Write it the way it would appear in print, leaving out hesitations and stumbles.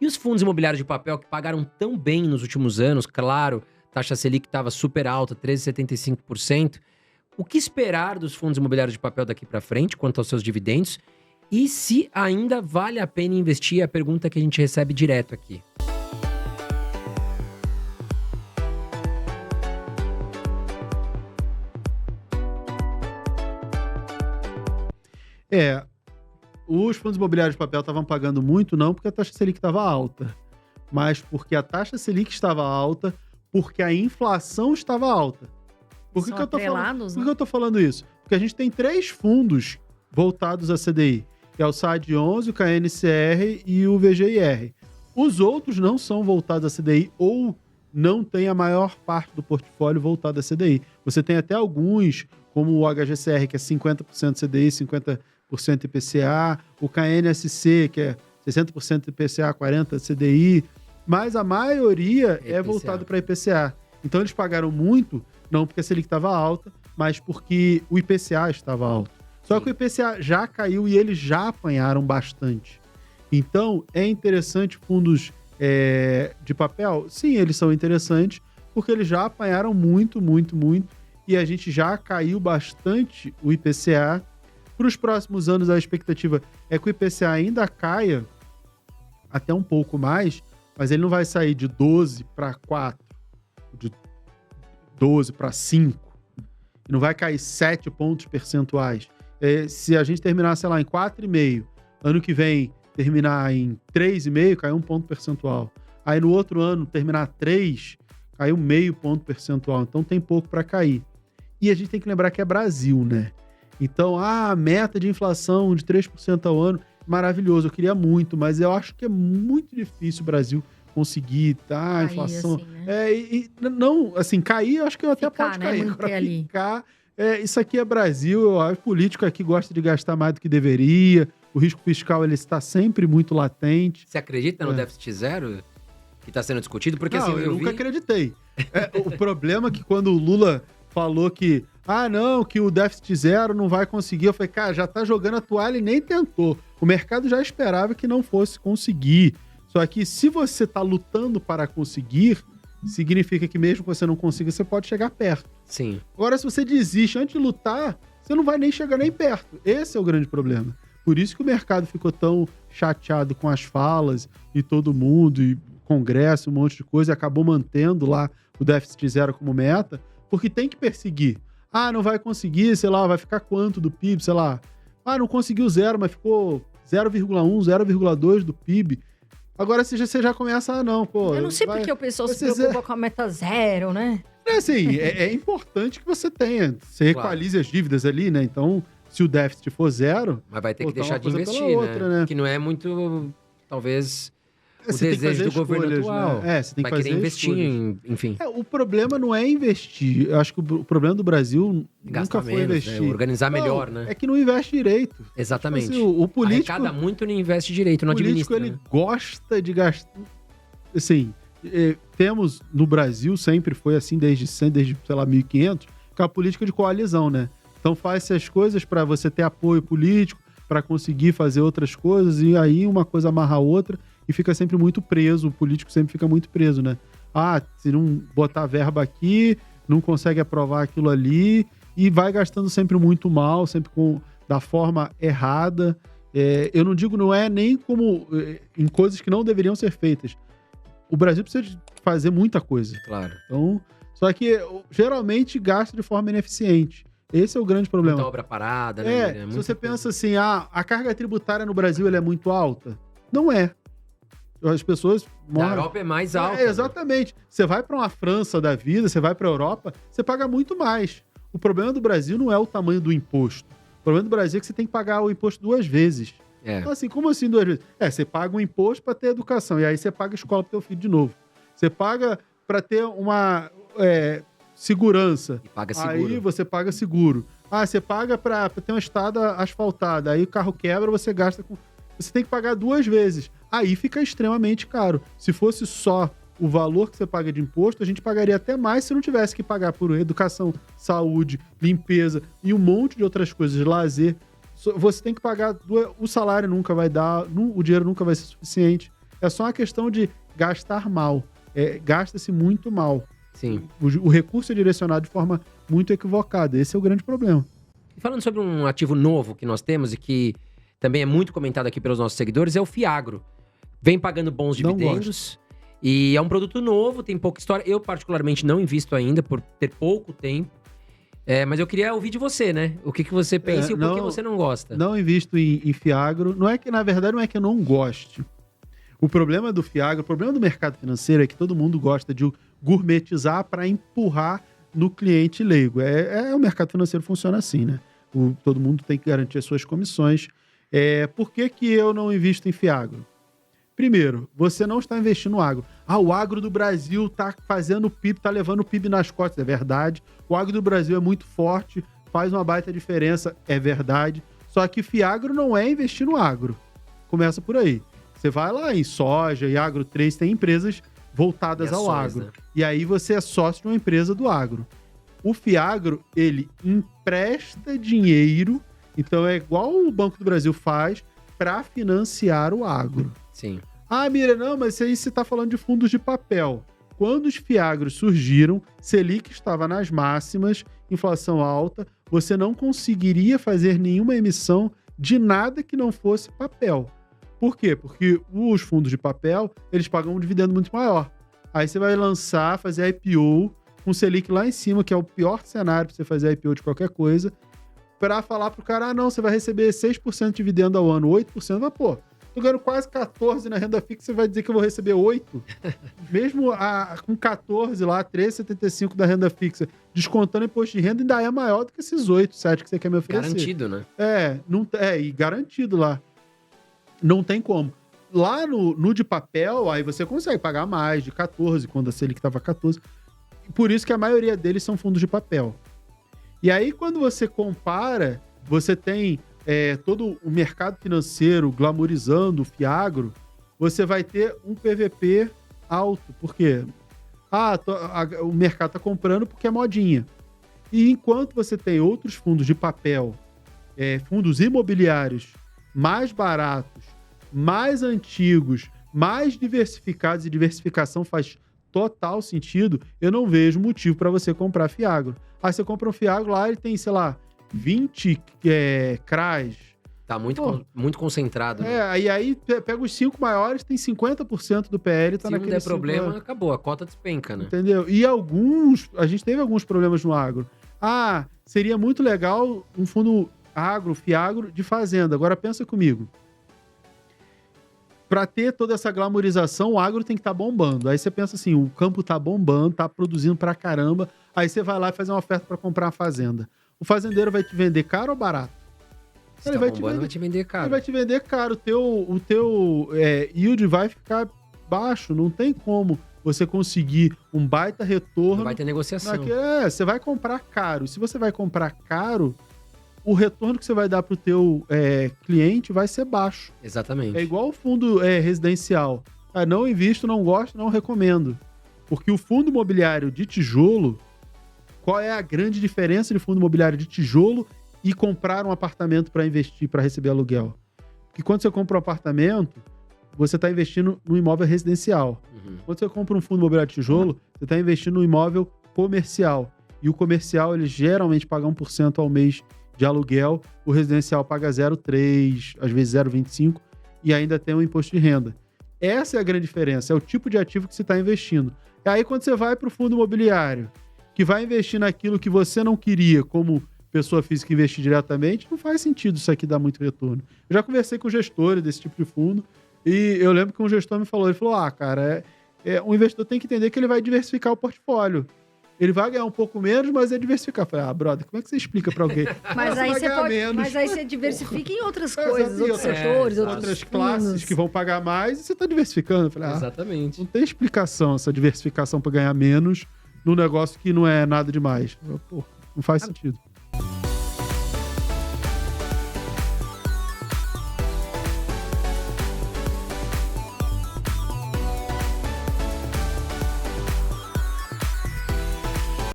E os fundos imobiliários de papel que pagaram tão bem nos últimos anos, claro, taxa Selic estava super alta, 13,75%. O que esperar dos fundos imobiliários de papel daqui para frente, quanto aos seus dividendos? E se ainda vale a pena investir? É a pergunta que a gente recebe direto aqui. Os fundos imobiliários de papel estavam pagando muito, não porque a taxa Selic estava alta, mas porque a taxa Selic estava alta, porque a inflação estava alta. Por que, que eu tô falando isso? Porque a gente tem 3 fundos voltados a CDI, que é o SAD 11, o KNCR e o VGIR. Os outros não são voltados a CDI ou não tem a maior parte do portfólio voltado a CDI. Você tem até alguns, como o HGCR, que é 50% CDI, 50% IPCA, o KNSC, que é 60% IPCA, 40% CDI, mas a maioria é voltado para IPCA. Então eles pagaram muito, não porque a Selic estava alta, mas porque o IPCA estava alto. Só que o IPCA já caiu e eles já apanharam bastante. Então, é interessante fundos de papel? Sim, eles são interessantes, porque eles já apanharam muito, muito, muito, e a gente já caiu bastante o IPCA. Para os próximos anos, a expectativa é que o IPCA ainda caia até um pouco mais, mas ele não vai sair de 12 para 4, de 12 para 5, não vai cair 7 pontos percentuais. Se a gente terminar, sei lá, em 4,5, ano que vem terminar em 3,5, cai 1 ponto percentual. Aí no outro ano, terminar 3, caiu meio ponto percentual. Então tem pouco para cair. E a gente tem que lembrar que é Brasil, né? Então, a meta de inflação de 3% ao ano, maravilhoso, eu queria muito, mas eu acho que é muito difícil o Brasil conseguir, tá? A inflação. Assim, né? Não, assim, cair, eu acho que até Ficar, pode né? cair. Manter ali. Ficar, isso aqui é Brasil, o político aqui gosta de gastar mais do que deveria, o risco fiscal ele está sempre muito latente. Você acredita no déficit zero que está sendo discutido? Porque não, assim, eu nunca acreditei. O problema é que quando o Lula falou que que o déficit zero não vai conseguir. Eu falei, cara, já tá jogando a toalha e nem tentou. O mercado já esperava que não fosse conseguir. Só que se você tá lutando para conseguir, significa que mesmo que você não consiga, você pode chegar perto. Sim. Agora, se você desiste antes de lutar, você não vai nem chegar nem perto. Esse é o grande problema. Por isso que o mercado ficou tão chateado com as falas e todo mundo, e Congresso, um monte de coisa, e acabou mantendo lá o déficit zero como meta, porque tem que perseguir. Não vai conseguir, sei lá, vai ficar quanto do PIB, sei lá. Não conseguiu zero, mas ficou 0,1, 0,2 do PIB. Agora você já começa, pô... Eu não sei porque o pessoal se preocupa com a meta zero, né? Assim, é importante que você tenha. Você equalize as dívidas ali, né? Então, se o déficit for zero... Mas vai ter que deixar de investir, né? Que não é muito, talvez... O desejo do governo atual. Né? Você tem que fazer querer investir, enfim. O problema não é investir. Eu acho que o problema do Brasil nunca foi investir. Organizar melhor, né? É que não investe direito. Exatamente. Tipo assim, o político... Arrecada muito e não investe direito, não administra. O político, ele gosta de gastar... Assim, temos no Brasil, sempre foi assim, desde, sei lá, 1500, que é a política de coalizão, né? Então faz as coisas para você ter apoio político, para conseguir fazer outras coisas, e aí uma coisa amarra a outra, e fica sempre muito preso, o político sempre fica muito preso, né? Se não botar verba aqui, não consegue aprovar aquilo ali, e vai gastando sempre muito mal, sempre da forma errada. Eu não digo, não é nem como em coisas que não deveriam ser feitas. O Brasil precisa de fazer muita coisa. Claro. Então, só que geralmente gasta de forma ineficiente. Esse é o grande problema. Muita obra parada, né? Se você pensa assim, a carga tributária no Brasil ela é muito alta. Não é. As pessoas moram... A Europa é mais alta. Exatamente. Né? Você vai para uma França da vida, você vai para a Europa, você paga muito mais. O problema do Brasil não é o tamanho do imposto. O problema do Brasil é que você tem que pagar o imposto 2 vezes. Então, assim, como assim 2 vezes? Você paga um imposto para ter educação, e aí você paga escola para teu filho de novo. Você paga para ter uma segurança. E paga seguro. Aí você paga seguro. Você paga para ter uma estrada asfaltada. Aí o carro quebra, você gasta com... Você tem que pagar 2 vezes. Aí fica extremamente caro. Se fosse só o valor que você paga de imposto, a gente pagaria até mais se não tivesse que pagar por educação, saúde, limpeza e um monte de outras coisas, lazer. Você tem que pagar... O salário nunca vai dar, o dinheiro nunca vai ser suficiente. É só uma questão de gastar mal. Gasta-se muito mal. Sim. O recurso é direcionado de forma muito equivocada. Esse é o grande problema. E falando sobre um ativo novo que nós temos e que também é muito comentado aqui pelos nossos seguidores, é o Fiagro. Vem pagando bons dividendos. E é um produto novo, tem pouca história. Eu, particularmente, não invisto ainda, por ter pouco tempo. Mas eu queria ouvir de você, né? O que você pensa e o porquê você não gosta. Não invisto em Fiagro. Não é que, na verdade, não é que eu não goste. O problema do Fiagro, o problema do mercado financeiro é que todo mundo gosta de gourmetizar para empurrar no cliente leigo. O mercado financeiro funciona assim, né? Todo mundo tem que garantir as suas comissões. Por que eu não invisto em Fiagro? Primeiro, você não está investindo no agro. O agro do Brasil está fazendo o PIB, está levando o PIB nas costas. É verdade. O agro do Brasil é muito forte, faz uma baita diferença. É verdade. Só que Fiagro não é investir no agro. Começa por aí. Você vai lá em soja e Agro 3, tem empresas voltadas ao agro. Né? E aí você é sócio de uma empresa do agro. O Fiagro, ele empresta dinheiro, então é igual o Banco do Brasil faz, para financiar o agro. Sim. Mira, não, mas aí você está falando de fundos de papel. Quando os Fiagros surgiram, Selic estava nas máximas, inflação alta, você não conseguiria fazer nenhuma emissão de nada que não fosse papel. Por quê? Porque os fundos de papel, eles pagam um dividendo muito maior. Aí você vai lançar, fazer IPO, com Selic lá em cima, que é o pior cenário para você fazer IPO de qualquer coisa, para falar pro cara, não, você vai receber 6% de dividendo ao ano, 8%, mas pô, tô ganhando quase 14 na renda fixa, você vai dizer que eu vou receber 8? Mesmo com 14 lá, 13,75 da renda fixa, descontando imposto de renda, ainda é maior do que esses 8, 7 que você quer me oferecer. Garantido, né? E garantido lá. Não tem como. Lá no de papel, aí você consegue pagar mais, de 14, quando a Selic estava 14. Por isso que a maioria deles são fundos de papel. E aí, quando você compara, você tem todo o mercado financeiro glamourizando o Fiagro, você vai ter um PVP alto. Por quê? O mercado está comprando porque é modinha. E enquanto você tem outros fundos de papel, fundos imobiliários mais baratos, mais antigos, mais diversificados, e diversificação faz total sentido, eu não vejo motivo para você comprar Fiagro. Aí você compra um Fiagro lá, ele tem, sei lá, 20 CRAs. Tá muito concentrado. Né? Aí pega os 5 maiores, tem 50% do PL. Tá. Se não der problema, acabou, a cota despenca, né? Entendeu? E a gente teve alguns problemas no agro. Seria muito legal um fundo agro, Fiagro, de fazenda. Agora pensa comigo. Para ter toda essa glamorização, o agro tem que estar bombando. Aí você pensa assim, o campo tá bombando, tá produzindo pra caramba. Aí você vai lá e faz uma oferta para comprar uma fazenda. O fazendeiro vai te vender caro ou barato? Ele vai te vender caro. Ele vai te vender caro. O teu yield vai ficar baixo. Não tem como você conseguir um baita retorno. Não vai ter negociação. Você vai comprar caro. Se você vai comprar caro, o retorno que você vai dar pro teu cliente vai ser baixo. Exatamente. É igual o fundo residencial. Não invisto, não gosto, não recomendo. Porque o fundo imobiliário de tijolo, qual é a grande diferença de fundo imobiliário de tijolo e comprar um apartamento para investir, para receber aluguel? Porque quando você compra um apartamento, você está investindo no imóvel residencial. Uhum. Quando você compra um fundo imobiliário de tijolo, você está investindo no imóvel comercial. E o comercial, ele geralmente paga 1% ao mês de aluguel, o residencial paga 0,3%, às vezes 0,25%, e ainda tem um imposto de renda. Essa é a grande diferença, é o tipo de ativo que você está investindo. E aí, quando você vai para o fundo imobiliário, que vai investir naquilo que você não queria, como pessoa física investir diretamente, não faz sentido isso aqui dar muito retorno. Eu já conversei com gestores desse tipo de fundo, e eu lembro que um gestor me falou, ele falou, cara, um investidor tem que entender que ele vai diversificar o portfólio. Ele vai ganhar um pouco menos, mas é diversificar. Eu falei, brother, como é que você explica pra alguém? Mas aí você diversifica em outras coisas, outros setores, outras classes que vão pagar mais, e você tá diversificando. Eu falei, exatamente. Não tem explicação essa diversificação para ganhar menos num negócio que não é nada demais. Pô, não faz sentido.